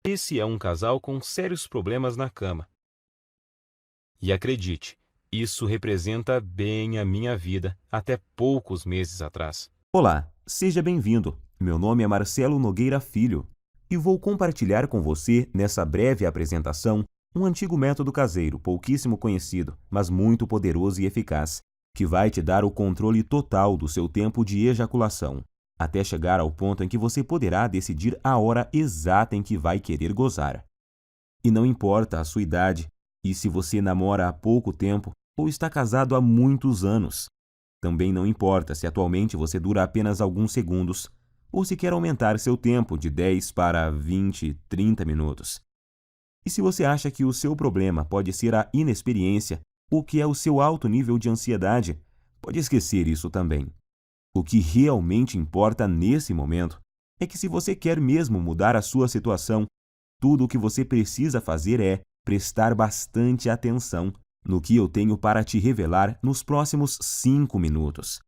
Esse é um casal com sérios problemas na cama. E acredite, isso representa bem a minha vida até poucos meses atrás. Olá, seja bem-vindo. Meu nome é Marcelo Nogueira Filho e vou compartilhar com você, nessa breve apresentação, um antigo método caseiro, pouquíssimo conhecido, mas muito poderoso e eficaz, que vai te dar o controle total do seu tempo de ejaculação, até chegar ao ponto em que você poderá decidir a hora exata em que vai querer gozar. E não importa a sua idade, e se você namora há pouco tempo ou está casado há muitos anos. Também não importa se atualmente você dura apenas alguns segundos, ou se quer aumentar seu tempo de 10 para 20, 30 minutos. E se você acha que o seu problema pode ser a inexperiência ou que é o seu alto nível de ansiedade, pode esquecer isso também. O que realmente importa nesse momento é que se você quer mesmo mudar a sua situação, tudo o que você precisa fazer é prestar bastante atenção no que eu tenho para te revelar nos próximos 5 minutos.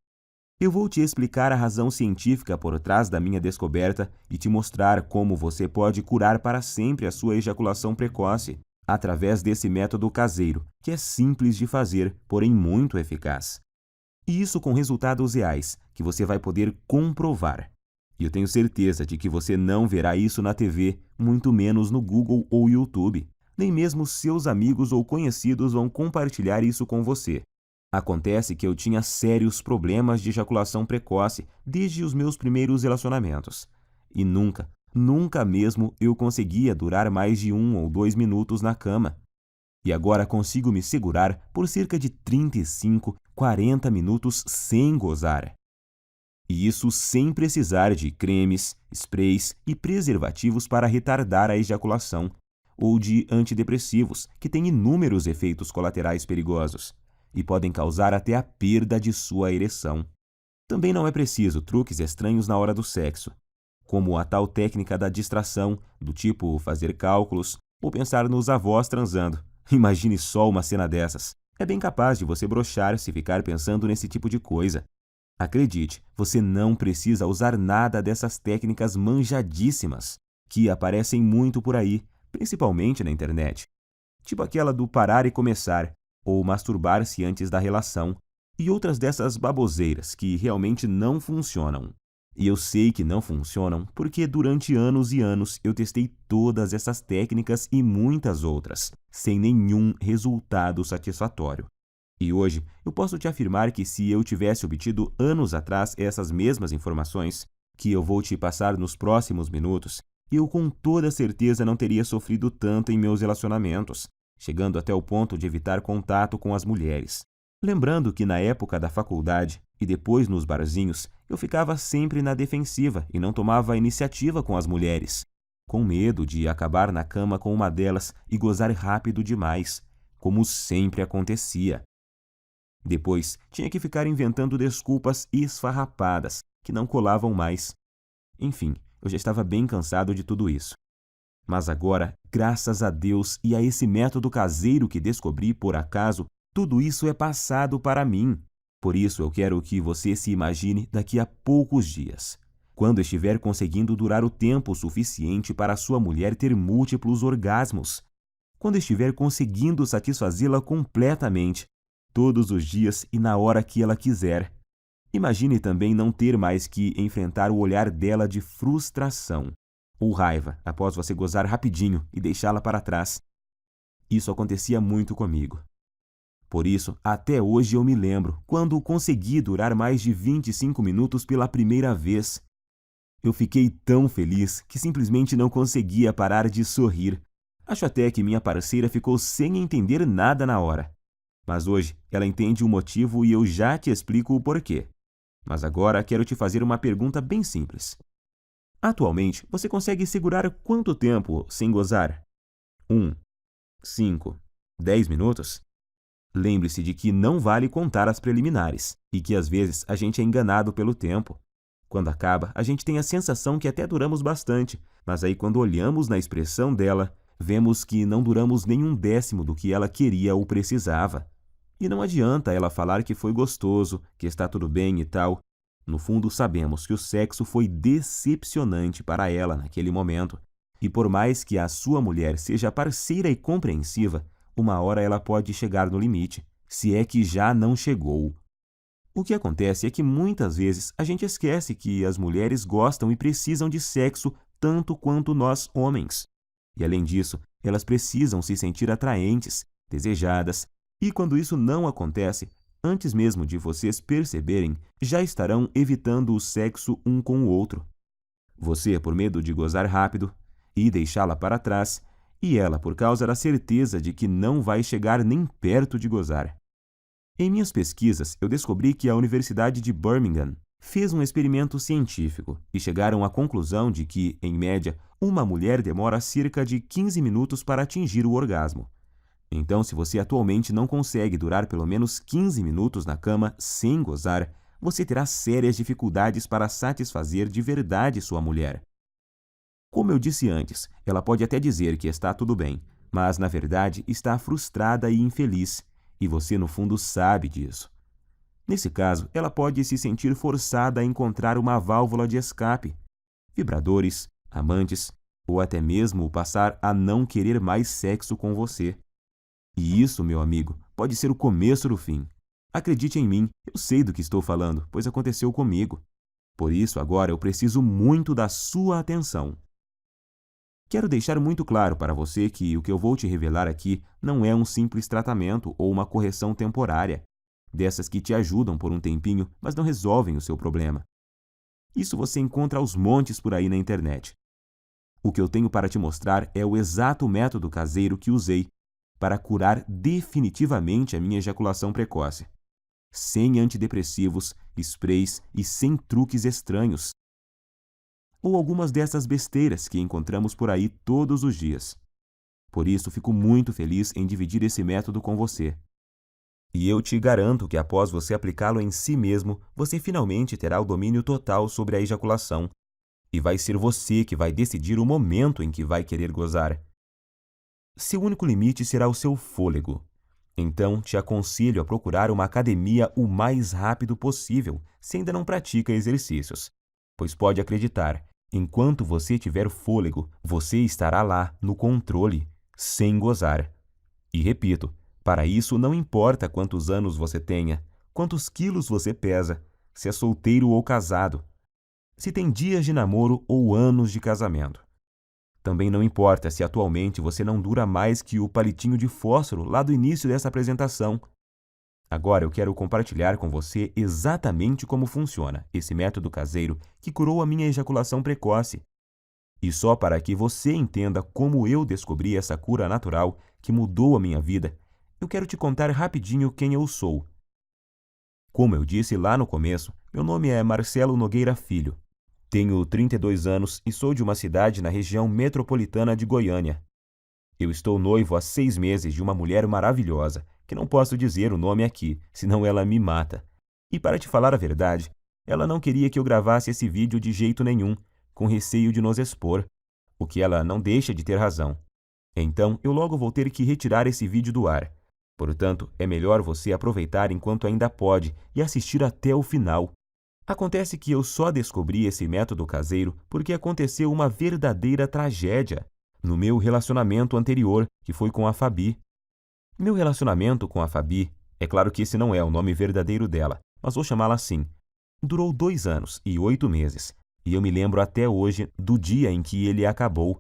Eu vou te explicar a razão científica por trás da minha descoberta e te mostrar como você pode curar para sempre a sua ejaculação precoce, através desse método caseiro, que é simples de fazer, porém muito eficaz. E isso com resultados reais, que você vai poder comprovar. E eu tenho certeza de que você não verá isso na TV, muito menos no Google ou YouTube. Nem mesmo seus amigos ou conhecidos vão compartilhar isso com você. Acontece que eu tinha sérios problemas de ejaculação precoce desde os meus primeiros relacionamentos. E nunca mesmo eu conseguia durar mais de 1 ou 2 minutos na cama. E agora consigo me segurar por cerca de 35, 40 minutos sem gozar. E isso sem precisar de cremes, sprays e preservativos para retardar a ejaculação, ou de antidepressivos, que têm inúmeros efeitos colaterais perigosos e podem causar até a perda de sua ereção. Também não é preciso truques estranhos na hora do sexo, como a tal técnica da distração, do tipo fazer cálculos ou pensar nos avós transando. Imagine só uma cena dessas. É bem capaz de você broxar se ficar pensando nesse tipo de coisa. Acredite, você não precisa usar nada dessas técnicas manjadíssimas, que aparecem muito por aí, principalmente na internet. Tipo aquela do parar e começar, ou masturbar-se antes da relação, e outras dessas baboseiras que realmente não funcionam. E eu sei que não funcionam porque durante anos e anos eu testei todas essas técnicas e muitas outras, sem nenhum resultado satisfatório. E hoje eu posso te afirmar que se eu tivesse obtido anos atrás essas mesmas informações, que eu vou te passar nos próximos minutos, eu com toda certeza não teria sofrido tanto em meus relacionamentos, chegando até o ponto de evitar contato com as mulheres. Lembrando que na época da faculdade e depois nos barzinhos, eu ficava sempre na defensiva e não tomava a iniciativa com as mulheres, com medo de acabar na cama com uma delas e gozar rápido demais, como sempre acontecia. Depois, tinha que ficar inventando desculpas esfarrapadas, que não colavam mais. Enfim, eu já estava bem cansado de tudo isso. Mas agora, graças a Deus e a esse método caseiro que descobri por acaso, tudo isso é passado para mim. Por isso eu quero que você se imagine daqui a poucos dias, quando estiver conseguindo durar o tempo suficiente para sua mulher ter múltiplos orgasmos, quando estiver conseguindo satisfazê-la completamente, todos os dias e na hora que ela quiser. Imagine também não ter mais que enfrentar o olhar dela de frustração ou raiva após você gozar rapidinho e deixá-la para trás. Isso acontecia muito comigo. Por isso, até hoje eu me lembro quando consegui durar mais de 25 minutos pela primeira vez. Eu fiquei tão feliz que simplesmente não conseguia parar de sorrir. Acho até que minha parceira ficou sem entender nada na hora. Mas hoje ela entende o motivo e eu já te explico o porquê. Mas agora quero te fazer uma pergunta bem simples. Atualmente, você consegue segurar quanto tempo sem gozar? 1, 5, 10 minutos? Lembre-se de que não vale contar as preliminares e que às vezes a gente é enganado pelo tempo. Quando acaba, a gente tem a sensação que até duramos bastante, mas aí quando olhamos na expressão dela, vemos que não duramos nem 1/10 do que ela queria ou precisava. E não adianta ela falar que foi gostoso, que está tudo bem e tal. No fundo, sabemos que o sexo foi decepcionante para ela naquele momento. E por mais que a sua mulher seja parceira e compreensiva, uma hora ela pode chegar no limite, se é que já não chegou. O que acontece é que muitas vezes a gente esquece que as mulheres gostam e precisam de sexo tanto quanto nós homens. E além disso, elas precisam se sentir atraentes, desejadas, e quando isso não acontece, antes mesmo de vocês perceberem, já estarão evitando o sexo um com o outro. Você por medo de gozar rápido e deixá-la para trás, e ela por causa da certeza de que não vai chegar nem perto de gozar. Em minhas pesquisas, eu descobri que a Universidade de Birmingham fez um experimento científico e chegaram à conclusão de que, em média, uma mulher demora cerca de 15 minutos para atingir o orgasmo. Então, se você atualmente não consegue durar pelo menos 15 minutos na cama sem gozar, você terá sérias dificuldades para satisfazer de verdade sua mulher. Como eu disse antes, ela pode até dizer que está tudo bem, mas na verdade está frustrada e infeliz, e você no fundo sabe disso. Nesse caso, ela pode se sentir forçada a encontrar uma válvula de escape, vibradores, amantes, ou até mesmo passar a não querer mais sexo com você. E isso, meu amigo, pode ser o começo do fim. Acredite em mim, eu sei do que estou falando, pois aconteceu comigo. Por isso, agora eu preciso muito da sua atenção. Quero deixar muito claro para você que o que eu vou te revelar aqui não é um simples tratamento ou uma correção temporária, dessas que te ajudam por um tempinho, mas não resolvem o seu problema. Isso você encontra aos montes por aí na internet. O que eu tenho para te mostrar é o exato método caseiro que usei para curar definitivamente a minha ejaculação precoce. Sem antidepressivos, sprays e sem truques estranhos, ou algumas dessas besteiras que encontramos por aí todos os dias. Por isso, fico muito feliz em dividir esse método com você. E eu te garanto que após você aplicá-lo em si mesmo, você finalmente terá o domínio total sobre a ejaculação. E vai ser você que vai decidir o momento em que vai querer gozar. Seu único limite será o seu fôlego. Então, te aconselho a procurar uma academia o mais rápido possível, se ainda não pratica exercícios. Pois pode acreditar, enquanto você tiver fôlego, você estará lá, no controle, sem gozar. E repito, para isso não importa quantos anos você tenha, quantos quilos você pesa, se é solteiro ou casado, se tem dias de namoro ou anos de casamento. Também não importa se atualmente você não dura mais que o palitinho de fósforo lá do início dessa apresentação. Agora eu quero compartilhar com você exatamente como funciona esse método caseiro que curou a minha ejaculação precoce. E só para que você entenda como eu descobri essa cura natural que mudou a minha vida, eu quero te contar rapidinho quem eu sou. Como eu disse lá no começo, meu nome é Marcelo Nogueira Filho. Tenho 32 anos e sou de uma cidade na região metropolitana de Goiânia. Eu estou noivo há 6 meses de uma mulher maravilhosa, que não posso dizer o nome aqui, senão ela me mata. E para te falar a verdade, ela não queria que eu gravasse esse vídeo de jeito nenhum, com receio de nos expor, o que ela não deixa de ter razão. Então, eu logo vou ter que retirar esse vídeo do ar. Portanto, é melhor você aproveitar enquanto ainda pode e assistir até o final. Acontece que eu só descobri esse método caseiro porque aconteceu uma verdadeira tragédia no meu relacionamento anterior, que foi com a Fabi. Meu relacionamento com a Fabi, é claro que esse não é o nome verdadeiro dela, mas vou chamá-la assim, durou 2 anos e 8 meses, e eu me lembro até hoje do dia em que ele acabou,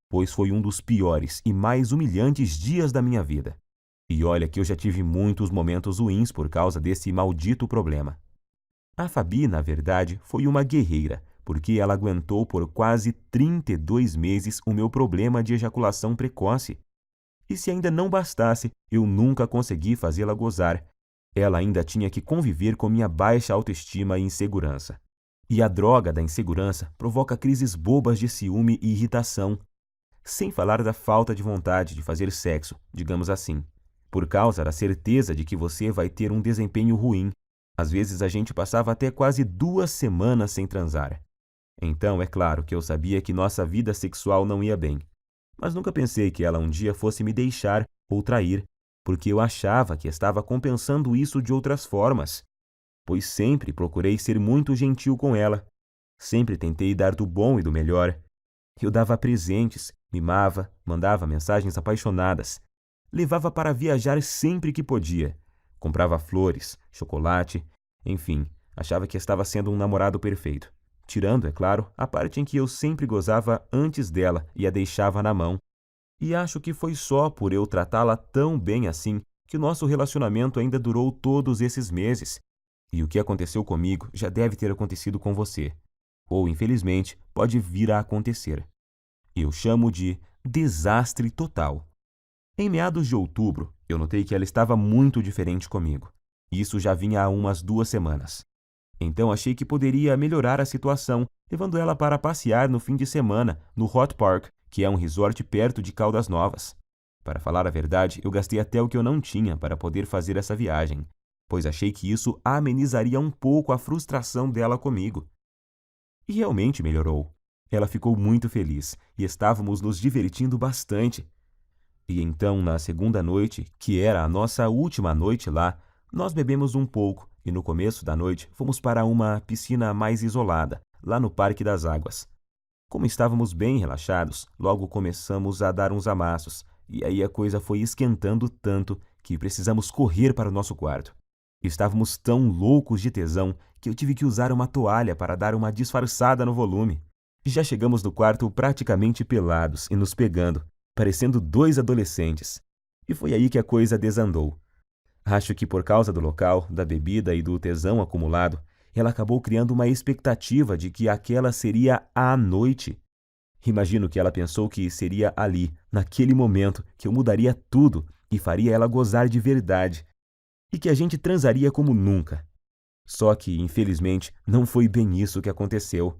pois foi um dos piores e mais humilhantes dias da minha vida. E olha que eu já tive muitos momentos ruins por causa desse maldito problema. A Fabi, na verdade, foi uma guerreira, porque ela aguentou por quase 32 meses o meu problema de ejaculação precoce. E se ainda não bastasse, eu nunca consegui fazê-la gozar. Ela ainda tinha que conviver com minha baixa autoestima e insegurança. E a droga da insegurança provoca crises bobas de ciúme e irritação, sem falar da falta de vontade de fazer sexo, digamos assim, por causa da certeza de que você vai ter um desempenho ruim. Às vezes a gente passava até quase 2 semanas sem transar. Então, é claro que eu sabia que nossa vida sexual não ia bem. Mas nunca pensei que ela um dia fosse me deixar ou trair, porque eu achava que estava compensando isso de outras formas. Pois sempre procurei ser muito gentil com ela. Sempre tentei dar do bom e do melhor. Eu dava presentes, mimava, mandava mensagens apaixonadas. Levava para viajar sempre que podia. Comprava flores, chocolate, enfim, achava que estava sendo um namorado perfeito. Tirando, é claro, a parte em que eu sempre gozava antes dela e a deixava na mão. E acho que foi só por eu tratá-la tão bem assim que o nosso relacionamento ainda durou todos esses meses. E o que aconteceu comigo já deve ter acontecido com você. Ou, infelizmente, pode vir a acontecer. Eu chamo de desastre total. Em meados de outubro, eu notei que ela estava muito diferente comigo. Isso já vinha há umas 2 semanas. Então achei que poderia melhorar a situação, levando ela para passear no fim de semana no Hot Park, que é um resort perto de Caldas Novas. Para falar a verdade, eu gastei até o que eu não tinha para poder fazer essa viagem, pois achei que isso amenizaria um pouco a frustração dela comigo. E realmente melhorou. Ela ficou muito feliz e estávamos nos divertindo bastante. E então, na segunda noite, que era a nossa última noite lá, nós bebemos um pouco e no começo da noite fomos para uma piscina mais isolada, lá no Parque das Águas. Como estávamos bem relaxados, logo começamos a dar uns amassos, e aí a coisa foi esquentando tanto que precisamos correr para o nosso quarto. Estávamos tão loucos de tesão que eu tive que usar uma toalha para dar uma disfarçada no volume. Já chegamos no quarto praticamente pelados e nos pegando, parecendo 2 adolescentes. E foi aí que a coisa desandou. Acho que por causa do local, da bebida e do tesão acumulado, ela acabou criando uma expectativa de que aquela seria a noite. Imagino que ela pensou que seria ali, naquele momento, que eu mudaria tudo e faria ela gozar de verdade. E que a gente transaria como nunca. Só que, infelizmente, não foi bem isso que aconteceu.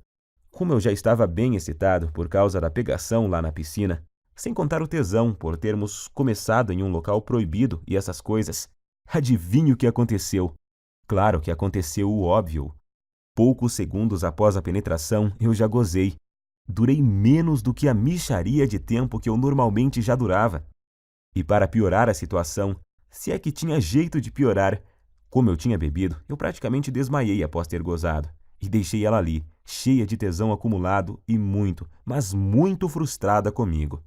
Como eu já estava bem excitado por causa da pegação lá na piscina, sem contar o tesão por termos começado em um local proibido e essas coisas, adivinhe o que aconteceu? Claro que aconteceu o óbvio. Poucos segundos após a penetração, eu já gozei. Durei menos do que a mixaria de tempo que eu normalmente já durava. E para piorar a situação, se é que tinha jeito de piorar, como eu tinha bebido, eu praticamente desmaiei após ter gozado. E deixei ela ali, cheia de tesão acumulado e muito, mas muito frustrada comigo.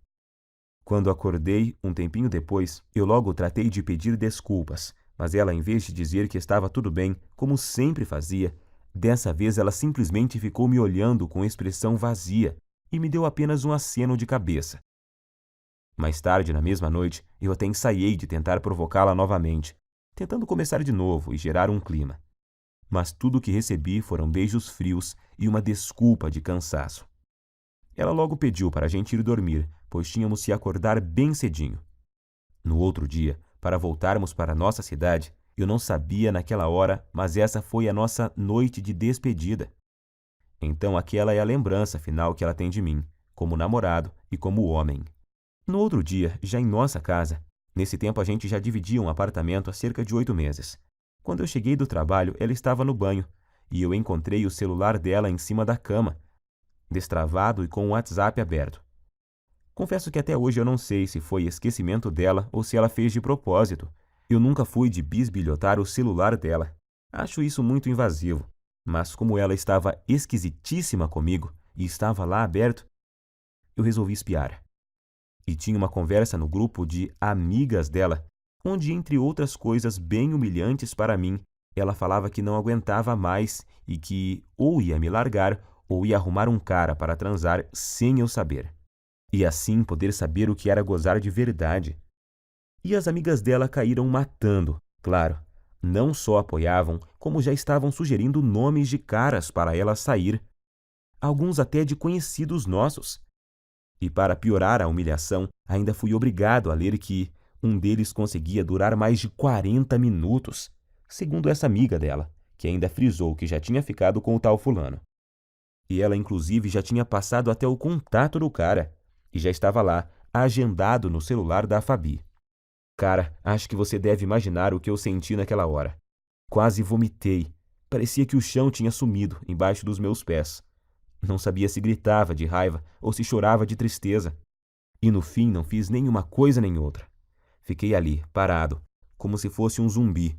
Quando acordei, um tempinho depois, eu logo tratei de pedir desculpas, mas ela, em vez de dizer que estava tudo bem, como sempre fazia, dessa vez ela simplesmente ficou me olhando com expressão vazia e me deu apenas um aceno de cabeça. Mais tarde, na mesma noite, eu até ensaiei de tentar provocá-la novamente, tentando começar de novo e gerar um clima. Mas tudo o que recebi foram beijos frios e uma desculpa de cansaço. Ela logo pediu para a gente ir dormir, pois tínhamos que acordar bem cedinho. No outro dia, para voltarmos para nossa cidade, eu não sabia naquela hora, mas essa foi a nossa noite de despedida. Então aquela é a lembrança final que ela tem de mim, como namorado e como homem. No outro dia, já em nossa casa, nesse tempo a gente já dividia um apartamento há cerca de 8 meses. Quando eu cheguei do trabalho, ela estava no banho, e eu encontrei o celular dela em cima da cama, destravado e com o WhatsApp aberto. Confesso que até hoje eu não sei se foi esquecimento dela ou se ela fez de propósito. Eu nunca fui de bisbilhotar o celular dela. Acho isso muito invasivo. Mas como ela estava esquisitíssima comigo e estava lá aberto, eu resolvi espiar. E tinha uma conversa no grupo de amigas dela, onde, entre outras coisas bem humilhantes para mim, ela falava que não aguentava mais e que ou ia me largar ou ia arrumar um cara para transar sem eu saber. E assim poder saber o que era gozar de verdade. E as amigas dela caíram matando, claro. Não só apoiavam, como já estavam sugerindo nomes de caras para ela sair. Alguns até de conhecidos nossos. E para piorar a humilhação, ainda fui obrigado a ler que um deles conseguia durar mais de 40 minutos, segundo essa amiga dela, que ainda frisou que já tinha ficado com o tal fulano. E ela, inclusive, já tinha passado até o contato do cara, e já estava lá, agendado no celular da Fabi. Cara, acho que você deve imaginar o que eu senti naquela hora. Quase vomitei. Parecia que o chão tinha sumido embaixo dos meus pés. Não sabia se gritava de raiva ou se chorava de tristeza. E no fim não fiz nenhuma coisa nem outra. Fiquei ali, parado, como se fosse um zumbi.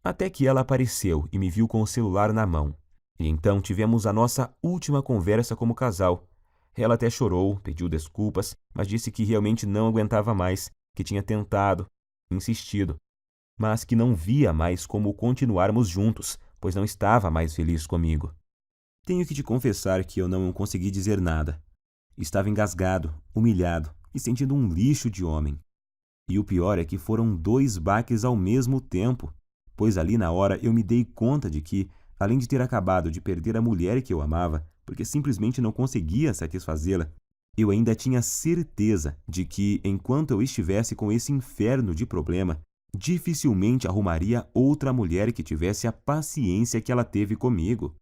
Até que ela apareceu e me viu com o celular na mão. E então tivemos a nossa última conversa como casal. Ela até chorou, pediu desculpas, mas disse que realmente não aguentava mais, que tinha tentado, insistido, mas que não via mais como continuarmos juntos, pois não estava mais feliz comigo. Tenho que te confessar que eu não consegui dizer nada. Estava engasgado, humilhado e sentindo um lixo de homem. E o pior é que foram 2 baques ao mesmo tempo, pois ali na hora eu me dei conta de que, além de ter acabado de perder a mulher que eu amava, porque simplesmente não conseguia satisfazê-la, eu ainda tinha certeza de que, enquanto eu estivesse com esse inferno de problema, dificilmente arrumaria outra mulher que tivesse a paciência que ela teve comigo.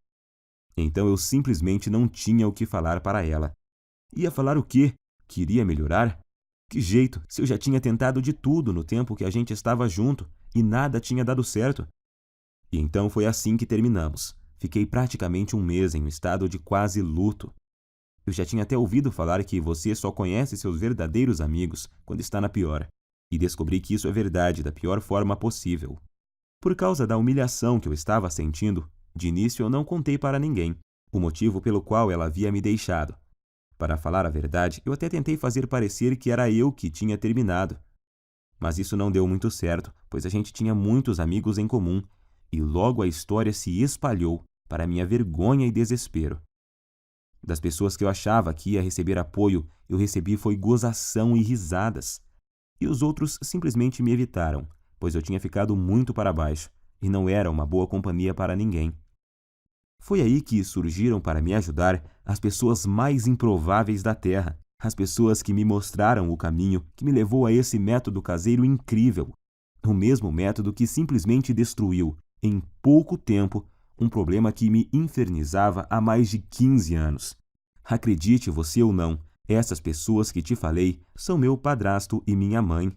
Então eu simplesmente não tinha o que falar para ela. Ia falar o quê? Queria melhorar? Que jeito, se eu já tinha tentado de tudo no tempo que a gente estava junto e nada tinha dado certo? E então foi assim que terminamos. Fiquei praticamente um mês em um estado de quase luto. Eu já tinha até ouvido falar que você só conhece seus verdadeiros amigos quando está na pior. E descobri que isso é verdade da pior forma possível. Por causa da humilhação que eu estava sentindo, de início eu não contei para ninguém o motivo pelo qual ela havia me deixado. Para falar a verdade, eu até tentei fazer parecer que era eu que tinha terminado. Mas isso não deu muito certo, pois a gente tinha muitos amigos em comum, e logo a história se espalhou, para minha vergonha e desespero. Das pessoas que eu achava que ia receber apoio, eu recebi foi gozação e risadas. E os outros simplesmente me evitaram, pois eu tinha ficado muito para baixo, e não era uma boa companhia para ninguém. Foi aí que surgiram para me ajudar as pessoas mais improváveis da Terra, as pessoas que me mostraram o caminho que me levou a esse método caseiro incrível, o mesmo método que simplesmente destruiu, em pouco tempo, um problema que me infernizava há mais de 15 anos. Acredite você ou não, essas pessoas que te falei são meu padrasto e minha mãe.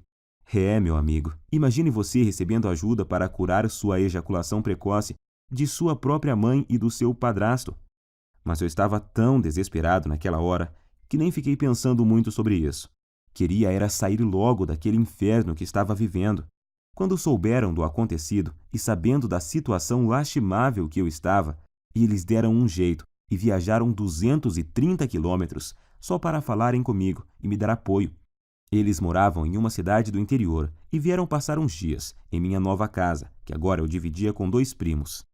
Meu amigo, imagine você recebendo ajuda para curar sua ejaculação precoce de sua própria mãe e do seu padrasto. Mas eu estava tão desesperado naquela hora que nem fiquei pensando muito sobre isso. Queria era sair logo daquele inferno que estava vivendo. Quando souberam do acontecido e sabendo da situação lastimável que eu estava, eles deram um jeito e viajaram 230 quilômetros só para falarem comigo e me dar apoio. Eles moravam em uma cidade do interior e vieram passar uns dias em minha nova casa, que agora eu dividia com 2 primos.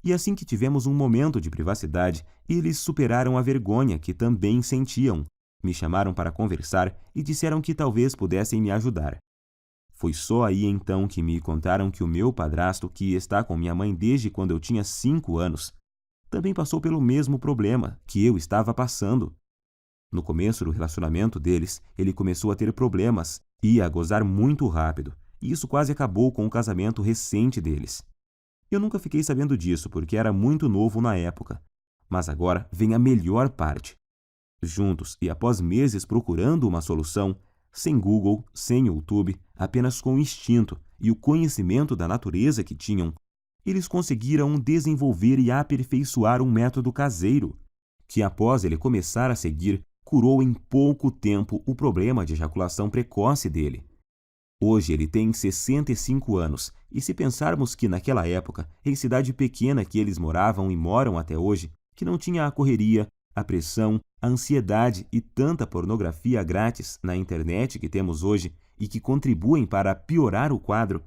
E assim que tivemos um momento de privacidade, eles superaram a vergonha que também sentiam. Me chamaram para conversar e disseram que talvez pudessem me ajudar. Foi só aí então que me contaram que o meu padrasto, que está com minha mãe desde quando eu tinha 5 anos, também passou pelo mesmo problema que eu estava passando. No começo do relacionamento deles, ele começou a ter problemas e a gozar muito rápido, e isso quase acabou com o casamento recente deles. Eu nunca fiquei sabendo disso porque era muito novo na época, mas agora vem a melhor parte. Juntos e após meses procurando uma solução, sem Google, sem YouTube, apenas com o instinto e o conhecimento da natureza que tinham, eles conseguiram desenvolver e aperfeiçoar um método caseiro, que após ele começar a seguir, curou em pouco tempo o problema de ejaculação precoce dele. Hoje ele tem 65 anos, e se pensarmos que naquela época, em cidade pequena que eles moravam e moram até hoje, que não tinha a correria, a pressão, a ansiedade e tanta pornografia grátis na internet que temos hoje e que contribuem para piorar o quadro,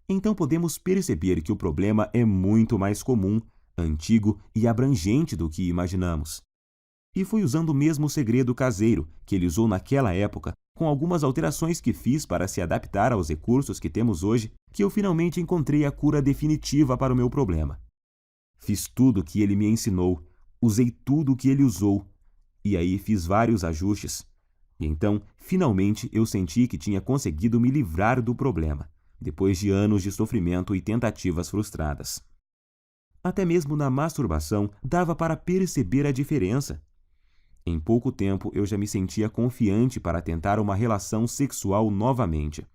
então podemos perceber que o problema é muito mais comum, antigo e abrangente do que imaginamos. E foi usando o mesmo segredo caseiro que ele usou naquela época, com algumas alterações que fiz para se adaptar aos recursos que temos hoje, que eu finalmente encontrei a cura definitiva para o meu problema. Fiz tudo o que ele me ensinou, usei tudo o que ele usou, e aí fiz vários ajustes. E então, finalmente, eu senti que tinha conseguido me livrar do problema, depois de anos de sofrimento e tentativas frustradas. Até mesmo na masturbação dava para perceber a diferença. Em pouco tempo eu já me sentia confiante para tentar uma relação sexual novamente,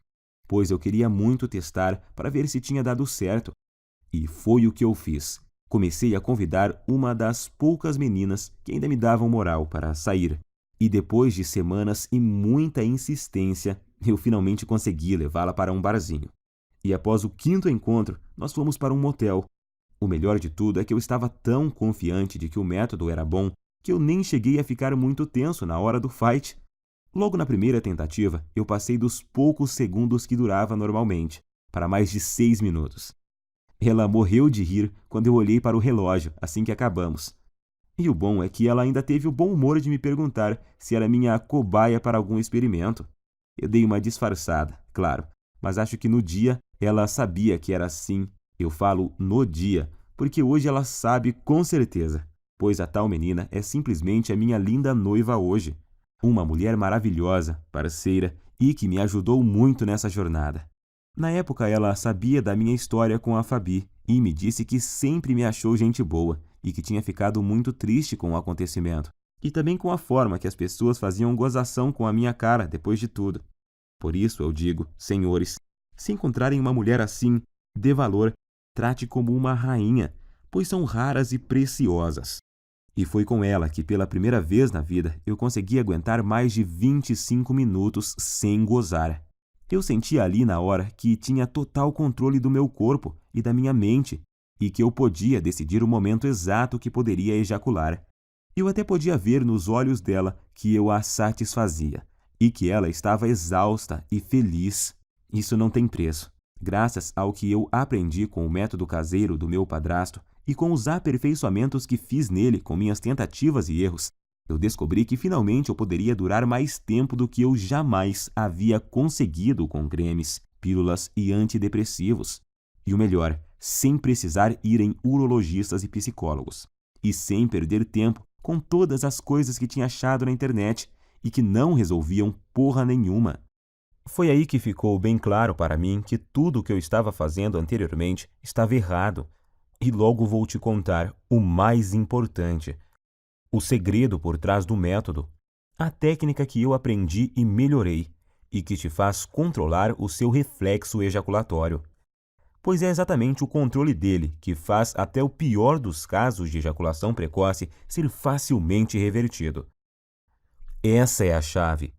pois eu queria muito testar para ver se tinha dado certo. E foi o que eu fiz. Comecei a convidar uma das poucas meninas que ainda me davam moral para sair. E depois de semanas e muita insistência, eu finalmente consegui levá-la para um barzinho. E após o 5º encontro, nós fomos para um motel. O melhor de tudo é que eu estava tão confiante de que o método era bom que eu nem cheguei a ficar muito tenso na hora do fight. Logo na primeira tentativa, eu passei dos poucos segundos que durava normalmente, para mais de 6 minutos. Ela morreu de rir quando eu olhei para o relógio assim que acabamos. E o bom é que ela ainda teve o bom humor de me perguntar se era minha cobaia para algum experimento. Eu dei uma disfarçada, claro, mas acho que no dia ela sabia que era assim. Eu falo no dia, porque hoje ela sabe com certeza, pois a tal menina é simplesmente a minha linda noiva hoje. Uma mulher maravilhosa, parceira e que me ajudou muito nessa jornada. Na época ela sabia da minha história com a Fabi e me disse que sempre me achou gente boa e que tinha ficado muito triste com o acontecimento e também com a forma que as pessoas faziam gozação com a minha cara depois de tudo. Por isso eu digo, senhores, se encontrarem uma mulher assim, dê valor, trate como uma rainha, pois são raras e preciosas. E foi com ela que, pela primeira vez na vida, eu consegui aguentar mais de 25 minutos sem gozar. Eu senti ali na hora que tinha total controle do meu corpo e da minha mente, e que eu podia decidir o momento exato que poderia ejacular. Eu até podia ver nos olhos dela que eu a satisfazia, e que ela estava exausta e feliz. Isso não tem preço. Graças ao que eu aprendi com o método caseiro do meu padrasto, e com os aperfeiçoamentos que fiz nele com minhas tentativas e erros, eu descobri que finalmente eu poderia durar mais tempo do que eu jamais havia conseguido com cremes, pílulas e antidepressivos. E o melhor, sem precisar ir em urologistas e psicólogos. E sem perder tempo com todas as coisas que tinha achado na internet e que não resolviam porra nenhuma. Foi aí que ficou bem claro para mim que tudo o que eu estava fazendo anteriormente estava errado. E logo vou te contar o mais importante, o segredo por trás do método, a técnica que eu aprendi e melhorei, e que te faz controlar o seu reflexo ejaculatório. Pois é exatamente o controle dele que faz até o pior dos casos de ejaculação precoce ser facilmente revertido. Essa é a chave.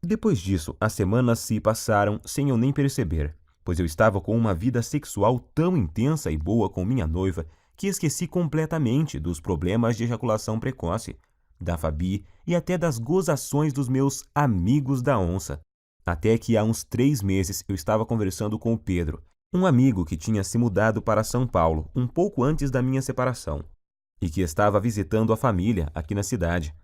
Depois disso, as semanas se passaram sem eu nem perceber, pois eu estava com uma vida sexual tão intensa e boa com minha noiva que esqueci completamente dos problemas de ejaculação precoce, da Fabi e até das gozações dos meus amigos da onça. Até que há uns 3 meses eu estava conversando com o Pedro, um amigo que tinha se mudado para São Paulo um pouco antes da minha separação e que estava visitando a família aqui na cidade.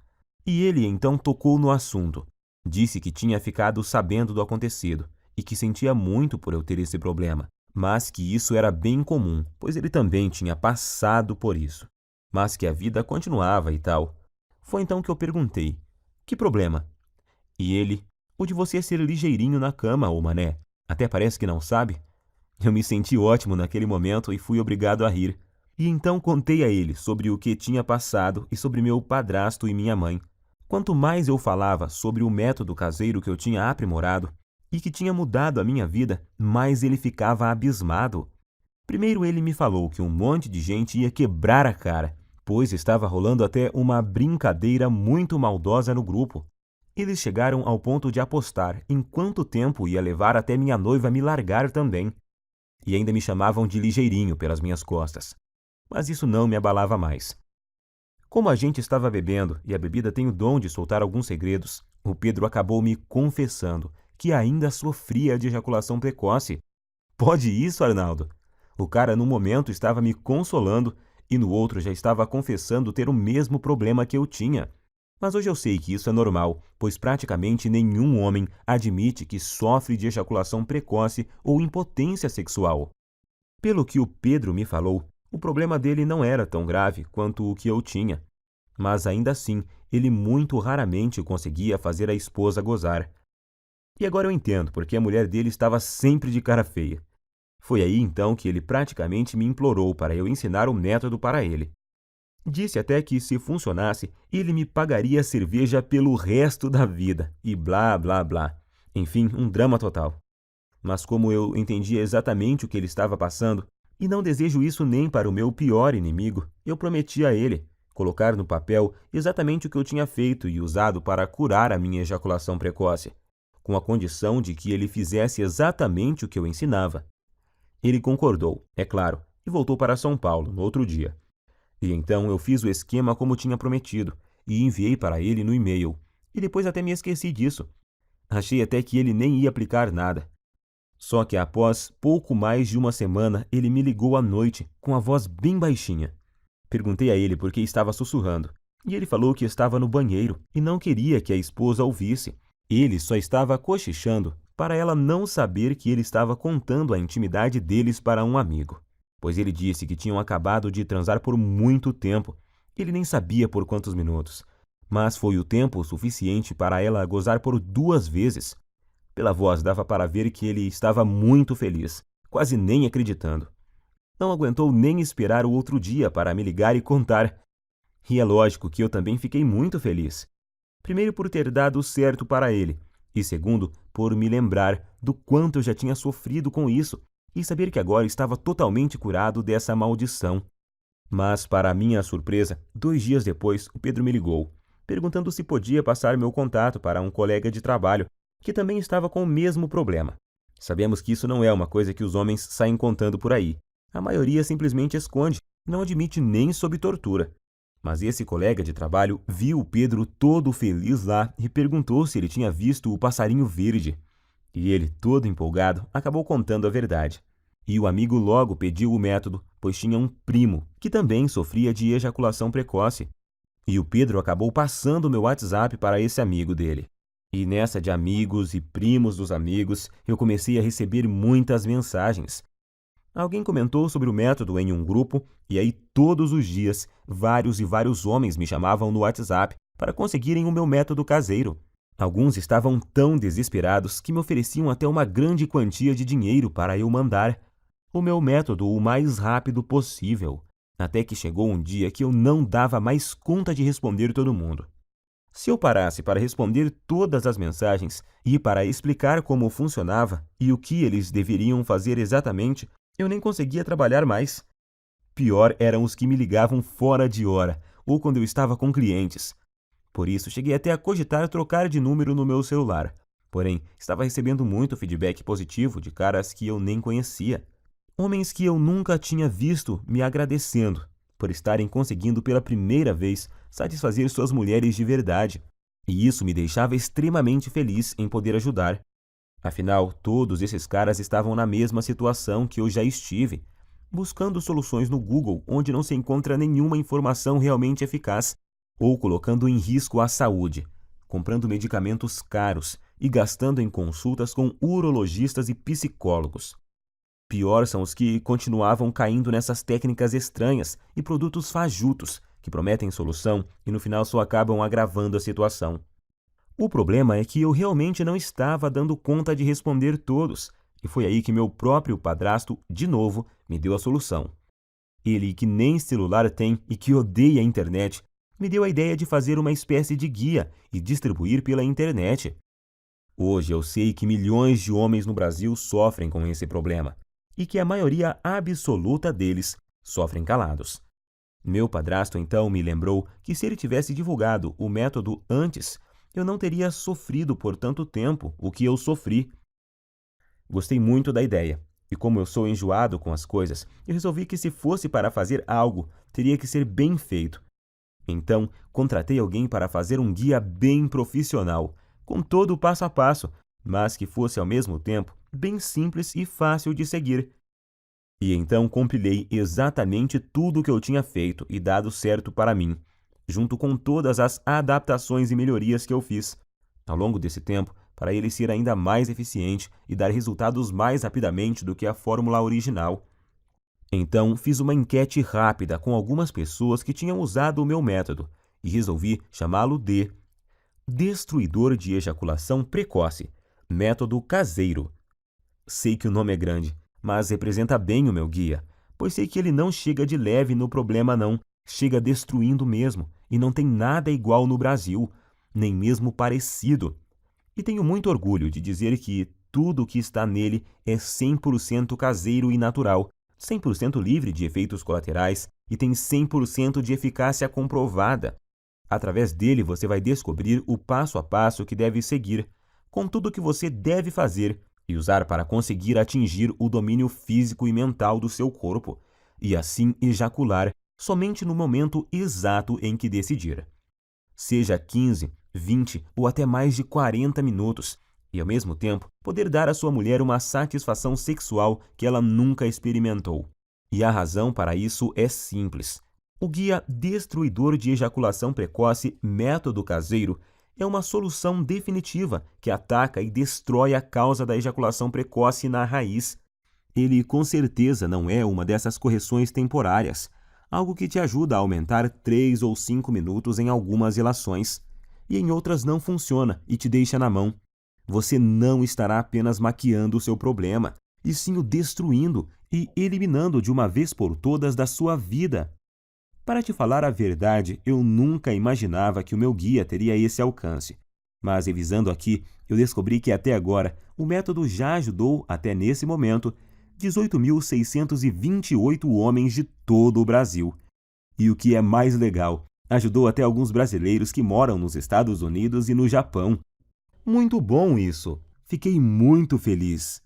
E ele então tocou no assunto. Disse que tinha ficado sabendo do acontecido e que sentia muito por eu ter esse problema, mas que isso era bem comum, pois ele também tinha passado por isso, mas que a vida continuava e tal. Foi então que eu perguntei, que problema? E ele, o de você ser ligeirinho na cama, ô mané, até parece que não sabe. Eu me senti ótimo naquele momento e fui obrigado a rir. E então contei a ele sobre o que tinha passado e sobre meu padrasto e minha mãe. Quanto mais eu falava sobre o método caseiro que eu tinha aprimorado e que tinha mudado a minha vida, mais ele ficava abismado. Primeiro ele me falou que um monte de gente ia quebrar a cara, pois estava rolando até uma brincadeira muito maldosa no grupo. Eles chegaram ao ponto de apostar em quanto tempo ia levar até minha noiva me largar também. E ainda me chamavam de ligeirinho pelas minhas costas. Mas isso não me abalava mais. Como a gente estava bebendo e a bebida tem o dom de soltar alguns segredos, o Pedro acabou me confessando que ainda sofria de ejaculação precoce. Pode isso, Arnaldo? O cara num momento estava me consolando e no outro já estava confessando ter o mesmo problema que eu tinha. Mas hoje eu sei que isso é normal, pois praticamente nenhum homem admite que sofre de ejaculação precoce ou impotência sexual. Pelo que o Pedro me falou, o problema dele não era tão grave quanto o que eu tinha, mas ainda assim ele muito raramente conseguia fazer a esposa gozar. E agora eu entendo porque a mulher dele estava sempre de cara feia. Foi aí então que ele praticamente me implorou para eu ensinar o método para ele. Disse até que, se funcionasse, ele me pagaria cerveja pelo resto da vida, e blá blá blá. Enfim, um drama total. Mas como eu entendia exatamente o que ele estava passando, e não desejo isso nem para o meu pior inimigo, eu prometi a ele colocar no papel exatamente o que eu tinha feito e usado para curar a minha ejaculação precoce, com a condição de que ele fizesse exatamente o que eu ensinava. Ele concordou, é claro, e voltou para São Paulo no outro dia. E então eu fiz o esquema como tinha prometido e enviei para ele no e-mail. E depois até me esqueci disso. Achei até que ele nem ia aplicar nada. Só que após pouco mais de uma semana, ele me ligou à noite, com a voz bem baixinha. Perguntei a ele por que estava sussurrando, e ele falou que estava no banheiro e não queria que a esposa ouvisse. Ele só estava cochichando para ela não saber que ele estava contando a intimidade deles para um amigo, pois ele disse que tinham acabado de transar por muito tempo. Ele nem sabia por quantos minutos, mas foi o tempo suficiente para ela gozar por 2 vezes. Pela voz dava para ver que ele estava muito feliz, quase nem acreditando. Não aguentou nem esperar o outro dia para me ligar e contar. E é lógico que eu também fiquei muito feliz. Primeiro por ter dado certo para ele, e segundo por me lembrar do quanto eu já tinha sofrido com isso e saber que agora estava totalmente curado dessa maldição. Mas, para minha surpresa, 2 dias depois, o Pedro me ligou, perguntando se podia passar meu contato para um colega de trabalho, que também estava com o mesmo problema. Sabemos que isso não é uma coisa que os homens saem contando por aí. A maioria simplesmente esconde, não admite nem sob tortura. Mas esse colega de trabalho viu o Pedro todo feliz lá e perguntou se ele tinha visto o passarinho verde. E ele, todo empolgado, acabou contando a verdade. E o amigo logo pediu o método, pois tinha um primo que também sofria de ejaculação precoce. E o Pedro acabou passando o meu WhatsApp para esse amigo dele. E nessa de amigos e primos dos amigos, eu comecei a receber muitas mensagens. Alguém comentou sobre o método em um grupo, e aí todos os dias, vários e vários homens me chamavam no WhatsApp para conseguirem o meu método caseiro. Alguns estavam tão desesperados que me ofereciam até uma grande quantia de dinheiro para eu mandar o meu método o mais rápido possível, até que chegou um dia que eu não dava mais conta de responder todo mundo. Se eu parasse para responder todas as mensagens e para explicar como funcionava e o que eles deveriam fazer exatamente, eu nem conseguia trabalhar mais. Pior eram os que me ligavam fora de hora ou quando eu estava com clientes. Por isso, cheguei até a cogitar trocar de número no meu celular. Porém, estava recebendo muito feedback positivo de caras que eu nem conhecia. Homens que eu nunca tinha visto me agradecendo por estarem conseguindo pela primeira vez satisfazer suas mulheres de verdade. E isso me deixava extremamente feliz em poder ajudar. Afinal, todos esses caras estavam na mesma situação que eu já estive, buscando soluções no Google onde não se encontra nenhuma informação realmente eficaz, ou colocando em risco a saúde, comprando medicamentos caros e gastando em consultas com urologistas e psicólogos. Pior são os que continuavam caindo nessas técnicas estranhas e produtos fajutos que prometem solução e no final só acabam agravando a situação. O problema é que eu realmente não estava dando conta de responder todos, e foi aí que meu próprio padrasto, de novo, me deu a solução. Ele, que nem celular tem e que odeia a internet, me deu a ideia de fazer uma espécie de guia e distribuir pela internet. Hoje eu sei que milhões de homens no Brasil sofrem com esse problema, e que a maioria absoluta deles sofrem calados. Meu padrasto então me lembrou que se ele tivesse divulgado o método antes, eu não teria sofrido por tanto tempo o que eu sofri. Gostei muito da ideia, e como eu sou enjoado com as coisas, eu resolvi que se fosse para fazer algo, teria que ser bem feito. Então, contratei alguém para fazer um guia bem profissional, com todo o passo a passo, mas que fosse ao mesmo tempo bem simples e fácil de seguir. E então compilei exatamente tudo o que eu tinha feito e dado certo para mim, junto com todas as adaptações e melhorias que eu fiz ao longo desse tempo, para ele ser ainda mais eficiente e dar resultados mais rapidamente do que a fórmula original. Então, fiz uma enquete rápida com algumas pessoas que tinham usado o meu método e resolvi chamá-lo de Destruidor de Ejaculação Precoce, Método Caseiro. Sei que o nome é grande, mas representa bem o meu guia, pois sei que ele não chega de leve no problema não, chega destruindo mesmo, e não tem nada igual no Brasil, nem mesmo parecido. E tenho muito orgulho de dizer que tudo o que está nele é 100% caseiro e natural, 100% livre de efeitos colaterais e tem 100% de eficácia comprovada. Através dele você vai descobrir o passo a passo que deve seguir, com tudo o que você deve fazer e usar para conseguir atingir o domínio físico e mental do seu corpo, e assim ejacular somente no momento exato em que decidir. Seja 15, 20 ou até mais de 40 minutos, e ao mesmo tempo poder dar à sua mulher uma satisfação sexual que ela nunca experimentou. E a razão para isso é simples. O guia destruidor de ejaculação precoce Método Caseiro é uma solução definitiva que ataca e destrói a causa da ejaculação precoce na raiz. Ele com certeza não é uma dessas correções temporárias, algo que te ajuda a aumentar 3 ou 5 minutos em algumas relações, e em outras não funciona e te deixa na mão. Você não estará apenas maquiando o seu problema, e sim o destruindo e eliminando de uma vez por todas da sua vida. Para te falar a verdade, eu nunca imaginava que o meu guia teria esse alcance. Mas revisando aqui, eu descobri que até agora o método já ajudou, até nesse momento, 18.628 homens de todo o Brasil. E o que é mais legal, ajudou até alguns brasileiros que moram nos Estados Unidos e no Japão. Muito bom isso! Fiquei muito feliz.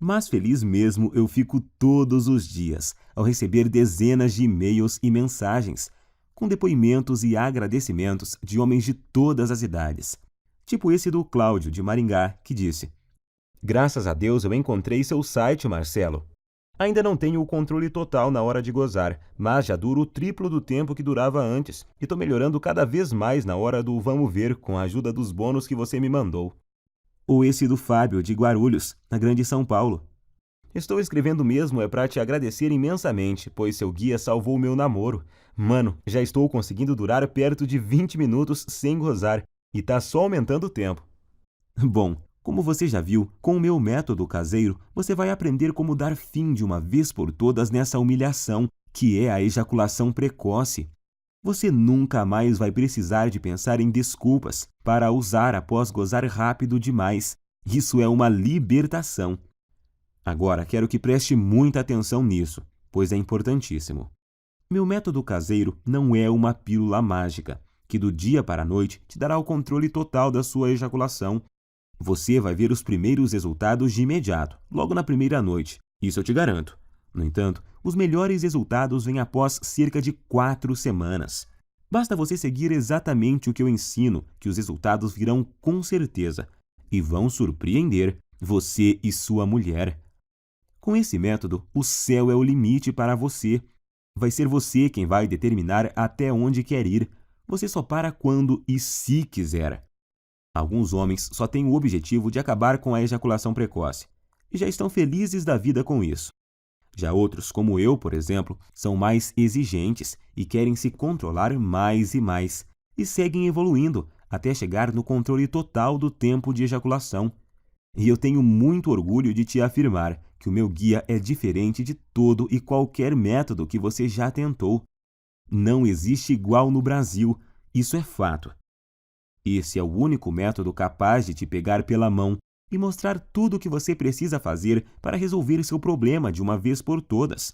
Mas feliz mesmo eu fico todos os dias ao receber dezenas de e-mails e mensagens, com depoimentos e agradecimentos de homens de todas as idades. Tipo esse do Cláudio, de Maringá, que disse: "Graças a Deus eu encontrei seu site, Marcelo. Ainda não tenho o controle total na hora de gozar, mas já duro o triplo do tempo que durava antes, e tô melhorando cada vez mais na hora do vamos ver com a ajuda dos bônus que você me mandou." Ou esse do Fábio, de Guarulhos, na Grande São Paulo: "Estou escrevendo mesmo para te agradecer imensamente, pois seu guia salvou meu namoro. Mano, já estou conseguindo durar perto de 20 minutos sem gozar, e tá só aumentando o tempo." Bom, como você já viu, com o meu método caseiro, você vai aprender como dar fim de uma vez por todas nessa humilhação, que é a ejaculação precoce. Você nunca mais vai precisar de pensar em desculpas para usar após gozar rápido demais. Isso é uma libertação. Agora, quero que preste muita atenção nisso, pois é importantíssimo. Meu método caseiro não é uma pílula mágica, que do dia para a noite te dará o controle total da sua ejaculação. Você vai ver os primeiros resultados de imediato, logo na primeira noite. Isso eu te garanto. No entanto, os melhores resultados vêm após cerca de 4 semanas. Basta você seguir exatamente o que eu ensino, que os resultados virão com certeza e vão surpreender você e sua mulher. Com esse método, o céu é o limite para você. Vai ser você quem vai determinar até onde quer ir. Você só para quando e se quiser. Alguns homens só têm o objetivo de acabar com a ejaculação precoce e já estão felizes da vida com isso. Já outros, como eu, por exemplo, são mais exigentes e querem se controlar mais e mais, e seguem evoluindo até chegar no controle total do tempo de ejaculação. E eu tenho muito orgulho de te afirmar que o meu guia é diferente de todo e qualquer método que você já tentou. Não existe igual no Brasil, isso é fato. Esse é o único método capaz de te pegar pela mão e mostrar tudo o que você precisa fazer para resolver seu problema de uma vez por todas.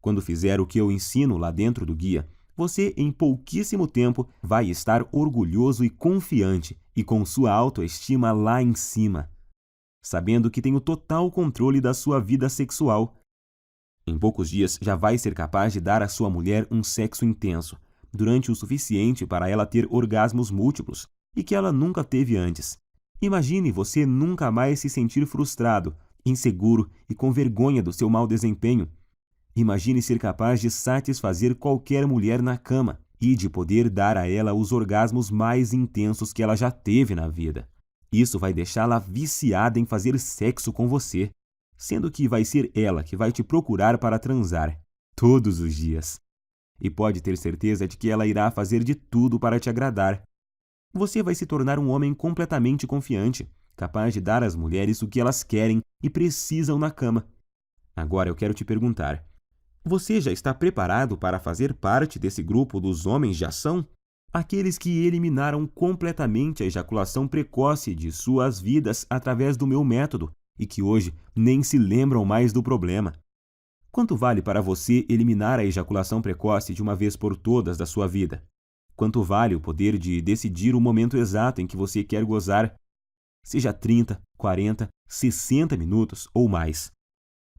Quando fizer o que eu ensino lá dentro do guia, você em pouquíssimo tempo vai estar orgulhoso e confiante e com sua autoestima lá em cima, sabendo que tem o total controle da sua vida sexual. Em poucos dias já vai ser capaz de dar à sua mulher um sexo intenso, durante o suficiente para ela ter orgasmos múltiplos e que ela nunca teve antes. Imagine você nunca mais se sentir frustrado, inseguro e com vergonha do seu mau desempenho. Imagine ser capaz de satisfazer qualquer mulher na cama e de poder dar a ela os orgasmos mais intensos que ela já teve na vida. Isso vai deixá-la viciada em fazer sexo com você, sendo que vai ser ela que vai te procurar para transar, todos os dias. E pode ter certeza de que ela irá fazer de tudo para te agradar. Você vai se tornar um homem completamente confiante, capaz de dar às mulheres o que elas querem e precisam na cama. Agora eu quero te perguntar: você já está preparado para fazer parte desse grupo dos homens de ação? Aqueles que eliminaram completamente a ejaculação precoce de suas vidas através do meu método e que hoje nem se lembram mais do problema. Quanto vale para você eliminar a ejaculação precoce de uma vez por todas da sua vida? Quanto vale o poder de decidir o momento exato em que você quer gozar? Seja 30, 40, 60 minutos ou mais.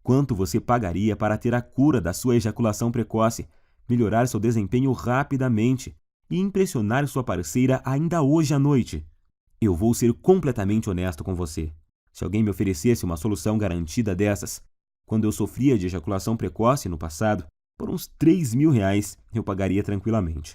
Quanto você pagaria para ter a cura da sua ejaculação precoce, melhorar seu desempenho rapidamente e impressionar sua parceira ainda hoje à noite. Eu vou ser completamente honesto com você. Se alguém me oferecesse uma solução garantida dessas, quando eu sofria de ejaculação precoce no passado, por uns R$ 3.000 eu pagaria tranquilamente.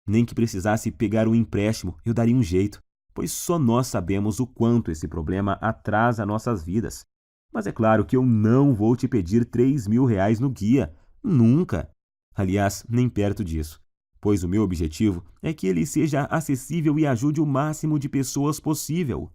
Nem que precisasse pegar um empréstimo, eu daria um jeito, pois só nós sabemos o quanto esse problema atrasa nossas vidas. Mas é claro que eu não vou te pedir R$ 3.000 no guia. Nunca! Aliás, nem perto disso, pois o meu objetivo é que ele seja acessível e ajude o máximo de pessoas possível.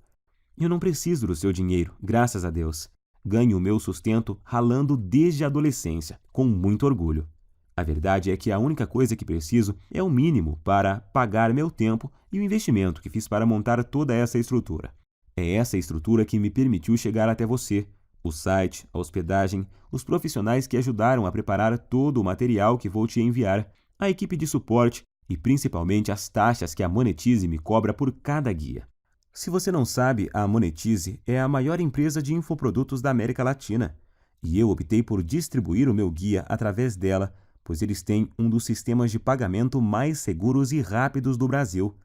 Eu não preciso do seu dinheiro, graças a Deus. Ganho o meu sustento ralando desde a adolescência, com muito orgulho. A verdade é que a única coisa que preciso é o mínimo para pagar meu tempo e o investimento que fiz para montar toda essa estrutura. É essa estrutura que me permitiu chegar até você. O site, a hospedagem, os profissionais que ajudaram a preparar todo o material que vou te enviar, a equipe de suporte e principalmente as taxas que a Monetize me cobra por cada guia. Se você não sabe, a Monetize é a maior empresa de infoprodutos da América Latina e eu optei por distribuir o meu guia através dela, pois eles têm um dos sistemas de pagamento mais seguros e rápidos do Brasil.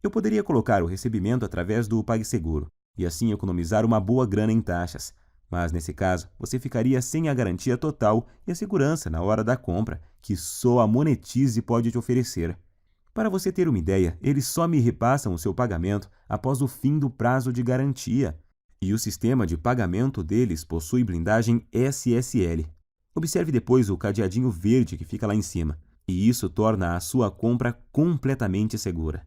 Eu poderia colocar o recebimento através do PagSeguro e assim economizar uma boa grana em taxas, mas nesse caso você ficaria sem a garantia total e a segurança na hora da compra que só a Monetize pode te oferecer. Para você ter uma ideia, eles só me repassam o seu pagamento após o fim do prazo de garantia, e o sistema de pagamento deles possui blindagem SSL. Observe depois o cadeadinho verde que fica lá em cima, e isso torna a sua compra completamente segura.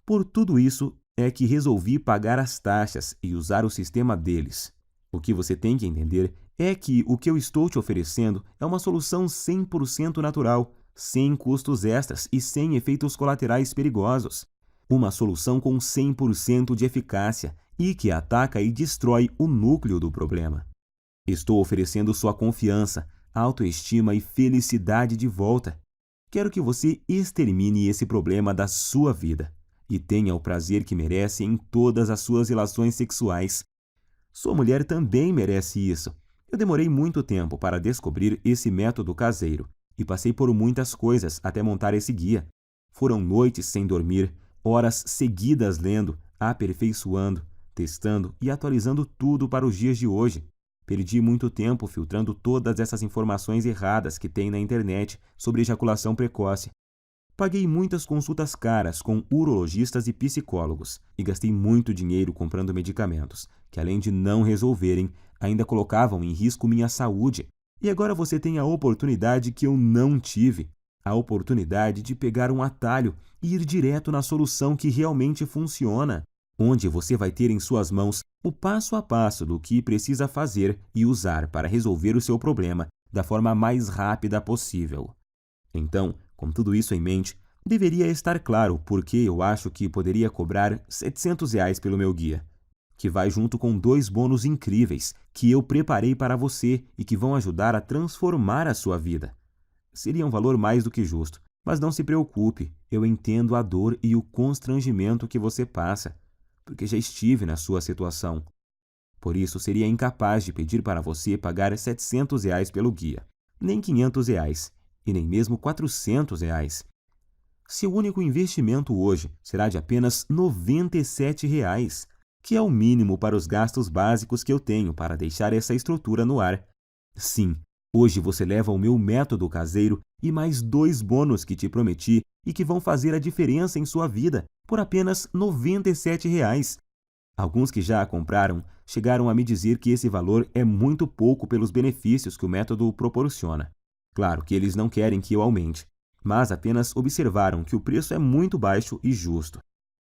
Por tudo isso é que resolvi pagar as taxas e usar o sistema deles. O que você tem que entender é que o que eu estou te oferecendo é uma solução 100% natural, sem custos extras e sem efeitos colaterais perigosos. Uma solução com 100% de eficácia e que ataca e destrói o núcleo do problema. Estou oferecendo sua confiança, autoestima e felicidade de volta. Quero que você extermine esse problema da sua vida e tenha o prazer que merece em todas as suas relações sexuais. Sua mulher também merece isso. Eu demorei muito tempo para descobrir esse método caseiro e passei por muitas coisas até montar esse guia. Foram noites sem dormir, horas seguidas lendo, aperfeiçoando, testando e atualizando tudo para os dias de hoje. Perdi muito tempo filtrando todas essas informações erradas que tem na internet sobre ejaculação precoce. Paguei muitas consultas caras com urologistas e psicólogos e gastei muito dinheiro comprando medicamentos, que além de não resolverem, ainda colocavam em risco minha saúde. E agora você tem a oportunidade que eu não tive, a oportunidade de pegar um atalho e ir direto na solução que realmente funciona, onde você vai ter em suas mãos o passo a passo do que precisa fazer e usar para resolver o seu problema da forma mais rápida possível. Então, com tudo isso em mente, deveria estar claro por que eu acho que poderia cobrar R$ 700 pelo meu guia, que vai junto com 2 bônus incríveis que eu preparei para você e que vão ajudar a transformar a sua vida. Seria um valor mais do que justo, mas não se preocupe, eu entendo a dor e o constrangimento que você passa, porque já estive na sua situação. Por isso, seria incapaz de pedir para você pagar R$ 700 pelo guia, nem R$ 500 e nem mesmo R$ 400. Seu único investimento hoje será de apenas R$ 97, que é o mínimo para os gastos básicos que eu tenho para deixar essa estrutura no ar. Sim, hoje você leva o meu método caseiro e mais 2 bônus que te prometi e que vão fazer a diferença em sua vida por apenas R$ 97. Alguns que já a compraram chegaram a me dizer que esse valor é muito pouco pelos benefícios que o método proporciona. Claro que eles não querem que eu aumente, mas apenas observaram que o preço é muito baixo e justo.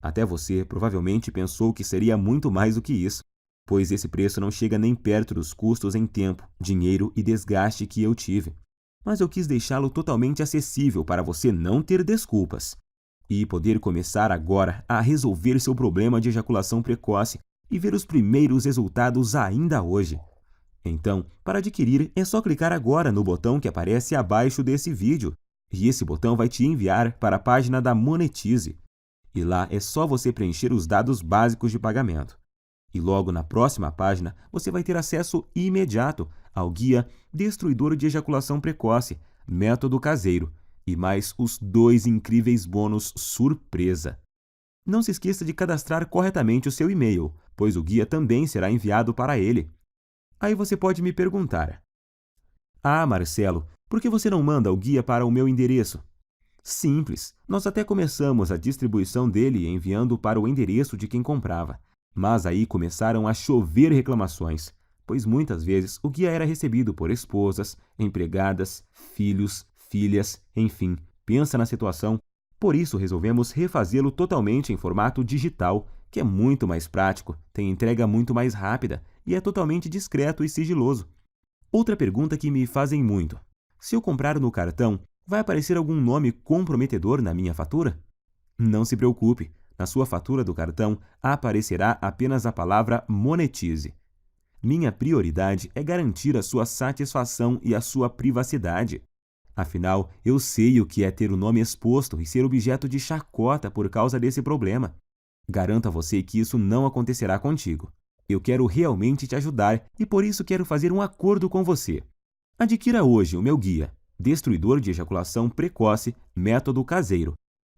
Até você provavelmente pensou que seria muito mais do que isso, pois esse preço não chega nem perto dos custos em tempo, dinheiro e desgaste que eu tive. Mas eu quis deixá-lo totalmente acessível para você não ter desculpas e poder começar agora a resolver seu problema de ejaculação precoce e ver os primeiros resultados ainda hoje. Então, para adquirir, é só clicar agora no botão que aparece abaixo desse vídeo, e esse botão vai te enviar para a página da Monetize. E lá é só você preencher os dados básicos de pagamento. E logo na próxima página, você vai ter acesso imediato ao guia Destruidor de Ejaculação Precoce, Método Caseiro, e mais os 2 incríveis bônus surpresa. Não se esqueça de cadastrar corretamente o seu e-mail, pois o guia também será enviado para ele. Aí você pode me perguntar: "Ah, Marcelo, por que você não manda o guia para o meu endereço?" Simples, nós até começamos a distribuição dele enviando para o endereço de quem comprava. Mas aí começaram a chover reclamações, pois muitas vezes o guia era recebido por esposas, empregadas, filhos, filhas, enfim, pensa na situação. Por isso resolvemos refazê-lo totalmente em formato digital, que é muito mais prático, tem entrega muito mais rápida e é totalmente discreto e sigiloso. Outra pergunta que me fazem muito: se eu comprar no cartão, vai aparecer algum nome comprometedor na minha fatura? Não se preocupe, na sua fatura do cartão aparecerá apenas a palavra monetize. Minha prioridade é garantir a sua satisfação e a sua privacidade. Afinal, eu sei o que é ter o nome exposto e ser objeto de chacota por causa desse problema. Garanto a você que isso não acontecerá contigo. Eu quero realmente te ajudar e por isso quero fazer um acordo com você. Adquira hoje o meu guia, Destruidor de Ejaculação Precoce, Método Caseiro.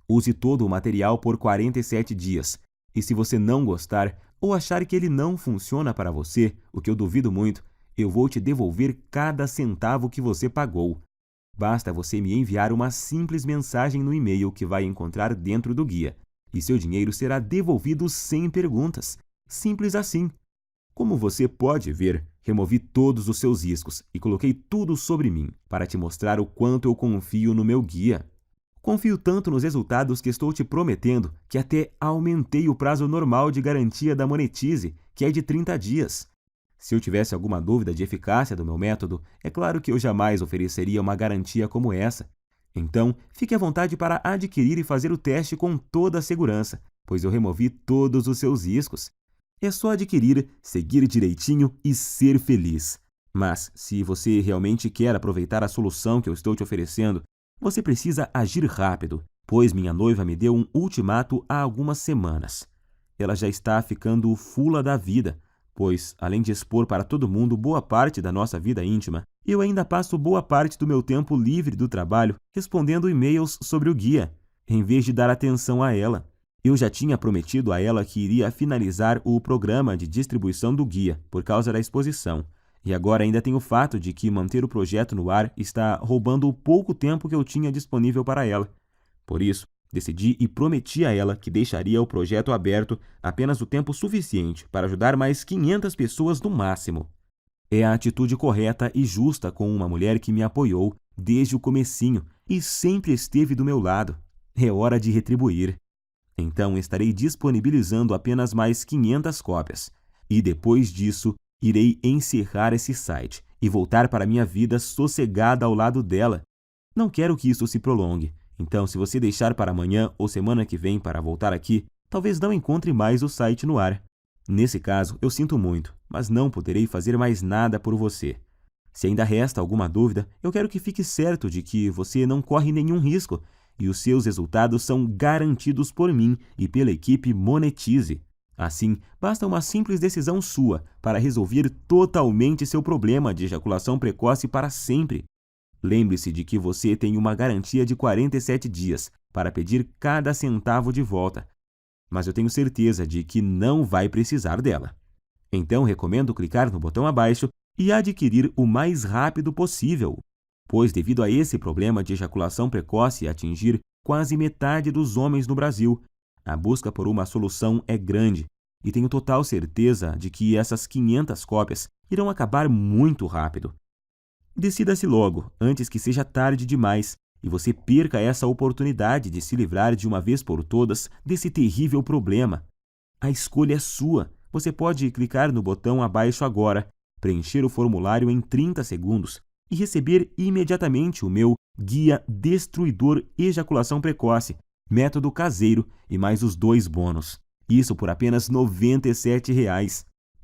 Use todo o material por 47 dias. E se você não gostar ou achar que ele não funciona para você, o que eu duvido muito, eu vou te devolver cada centavo que você pagou. Basta você me enviar uma simples mensagem no e-mail que vai encontrar dentro do guia, e seu dinheiro será devolvido sem perguntas. Simples assim. Como você pode ver, removi todos os seus riscos e coloquei tudo sobre mim para te mostrar o quanto eu confio no meu guia. Confio tanto nos resultados que estou te prometendo que até aumentei o prazo normal de garantia da Monetize, que é de 30 dias. Se eu tivesse alguma dúvida de eficácia do meu método, é claro que eu jamais ofereceria uma garantia como essa. Então, fique à vontade para adquirir e fazer o teste com toda a segurança, pois eu removi todos os seus riscos. É só adquirir, seguir direitinho e ser feliz. Mas, se você realmente quer aproveitar a solução que eu estou te oferecendo, você precisa agir rápido, pois minha noiva me deu um ultimato há algumas semanas. Ela já está ficando fula da vida, pois, além de expor para todo mundo boa parte da nossa vida íntima, eu ainda passo boa parte do meu tempo livre do trabalho respondendo e-mails sobre o guia, em vez de dar atenção a ela. Eu já tinha prometido a ela que iria finalizar o programa de distribuição do guia por causa da exposição. E agora ainda tem o fato de que manter o projeto no ar está roubando o pouco tempo que eu tinha disponível para ela. Por isso, decidi e prometi a ela que deixaria o projeto aberto apenas o tempo suficiente para ajudar mais 500 pessoas no máximo. É a atitude correta e justa com uma mulher que me apoiou desde o comecinho e sempre esteve do meu lado. É hora de retribuir. Então estarei disponibilizando apenas mais 500 cópias. E depois disso, irei encerrar esse site e voltar para minha vida sossegada ao lado dela. Não quero que isso se prolongue, então se você deixar para amanhã ou semana que vem para voltar aqui, talvez não encontre mais o site no ar. Nesse caso, eu sinto muito, mas não poderei fazer mais nada por você. Se ainda resta alguma dúvida, eu quero que fique certo de que você não corre nenhum risco e os seus resultados são garantidos por mim e pela equipe Monetize. Assim, basta uma simples decisão sua para resolver totalmente seu problema de ejaculação precoce para sempre. Lembre-se de que você tem uma garantia de 47 dias para pedir cada centavo de volta, mas eu tenho certeza de que não vai precisar dela. Então, recomendo clicar no botão abaixo e adquirir o mais rápido possível, pois devido a esse problema de ejaculação precoce atingir quase metade dos homens no Brasil, a busca por uma solução é grande e tenho total certeza de que essas 500 cópias irão acabar muito rápido. Decida-se logo, antes que seja tarde demais e você perca essa oportunidade de se livrar de uma vez por todas desse terrível problema. A escolha é sua. Você pode clicar no botão abaixo agora, preencher o formulário em 30 segundos e receber imediatamente o meu Guia Destruidor Ejaculação Precoce, Método Caseiro e mais os 2 bônus. Isso por apenas R$ 97. R$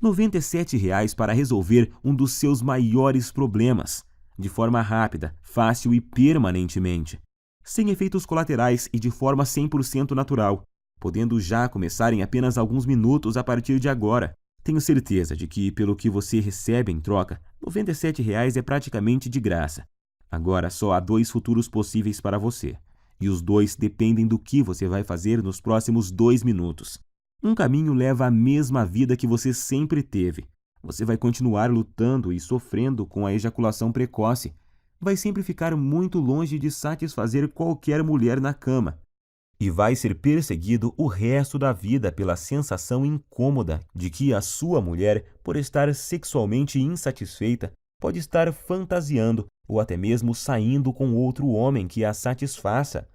97 para resolver um dos seus maiores problemas, de forma rápida, fácil e permanentemente, sem efeitos colaterais e de forma 100% natural, podendo já começar em apenas alguns minutos a partir de agora. Tenho certeza de que, pelo que você recebe em troca, R$ 97 é praticamente de graça. Agora só há 2 futuros possíveis para você, e os 2 dependem do que você vai fazer nos próximos 2 minutos. Um caminho leva à mesma vida que você sempre teve. Você vai continuar lutando e sofrendo com a ejaculação precoce. Vai sempre ficar muito longe de satisfazer qualquer mulher na cama. E vai ser perseguido o resto da vida pela sensação incômoda de que a sua mulher, por estar sexualmente insatisfeita, pode estar fantasiando ou até mesmo saindo com outro homem que a satisfaça.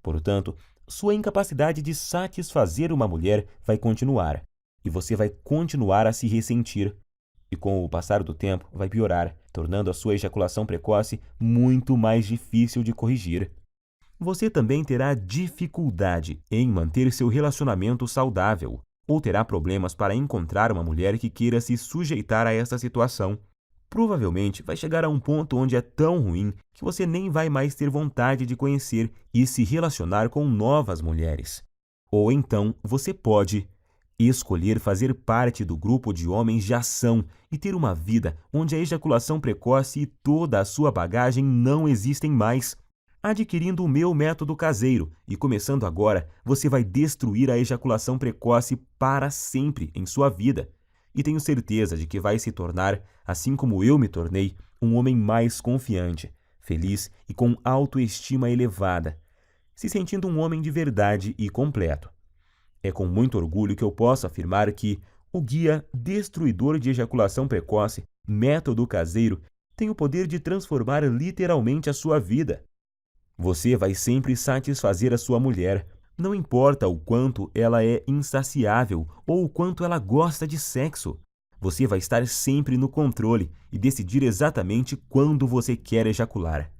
Portanto, sua incapacidade de satisfazer uma mulher vai continuar, e você vai continuar a se ressentir. E com o passar do tempo, vai piorar, tornando a sua ejaculação precoce muito mais difícil de corrigir. Você também terá dificuldade em manter seu relacionamento saudável, ou terá problemas para encontrar uma mulher que queira se sujeitar a essa situação. Provavelmente vai chegar a um ponto onde é tão ruim que você nem vai mais ter vontade de conhecer e se relacionar com novas mulheres. Ou então você pode escolher fazer parte do grupo de homens de ação e ter uma vida onde a ejaculação precoce e toda a sua bagagem não existem mais. Adquirindo o meu método caseiro e começando agora, você vai destruir a ejaculação precoce para sempre em sua vida. E tenho certeza de que vai se tornar, assim como eu me tornei, um homem mais confiante, feliz e com autoestima elevada, se sentindo um homem de verdade e completo. É com muito orgulho que eu posso afirmar que o Guia Destruidor de Ejaculação Precoce, método caseiro, tem o poder de transformar literalmente a sua vida. Você vai sempre satisfazer a sua mulher, não importa o quanto ela é insaciável ou o quanto ela gosta de sexo. Você vai estar sempre no controle e decidir exatamente quando você quer ejacular.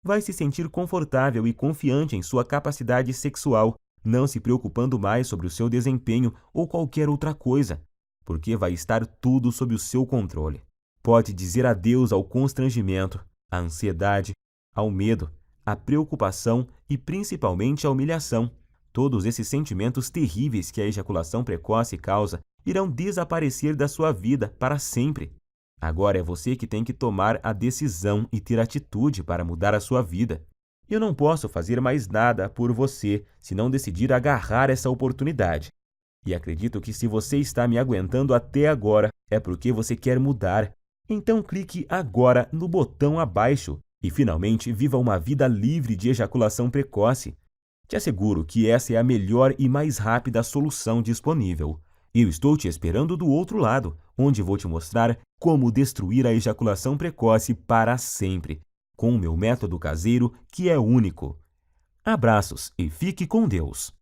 Vai se sentir confortável e confiante em sua capacidade sexual, não se preocupando mais sobre o seu desempenho ou qualquer outra coisa, porque vai estar tudo sob o seu controle. Pode dizer adeus ao constrangimento, à ansiedade, ao medo, à preocupação e principalmente à humilhação. Todos esses sentimentos terríveis que a ejaculação precoce causa irão desaparecer da sua vida para sempre. Agora é você que tem que tomar a decisão e ter atitude para mudar a sua vida. Eu não posso fazer mais nada por você se não decidir agarrar essa oportunidade. E acredito que se você está me aguentando até agora, é porque você quer mudar. Então clique agora no botão abaixo e finalmente viva uma vida livre de ejaculação precoce. Te asseguro que essa é a melhor e mais rápida solução disponível. Eu estou te esperando do outro lado, onde vou te mostrar como destruir a ejaculação precoce para sempre, com o meu método caseiro que é único. Abraços e fique com Deus!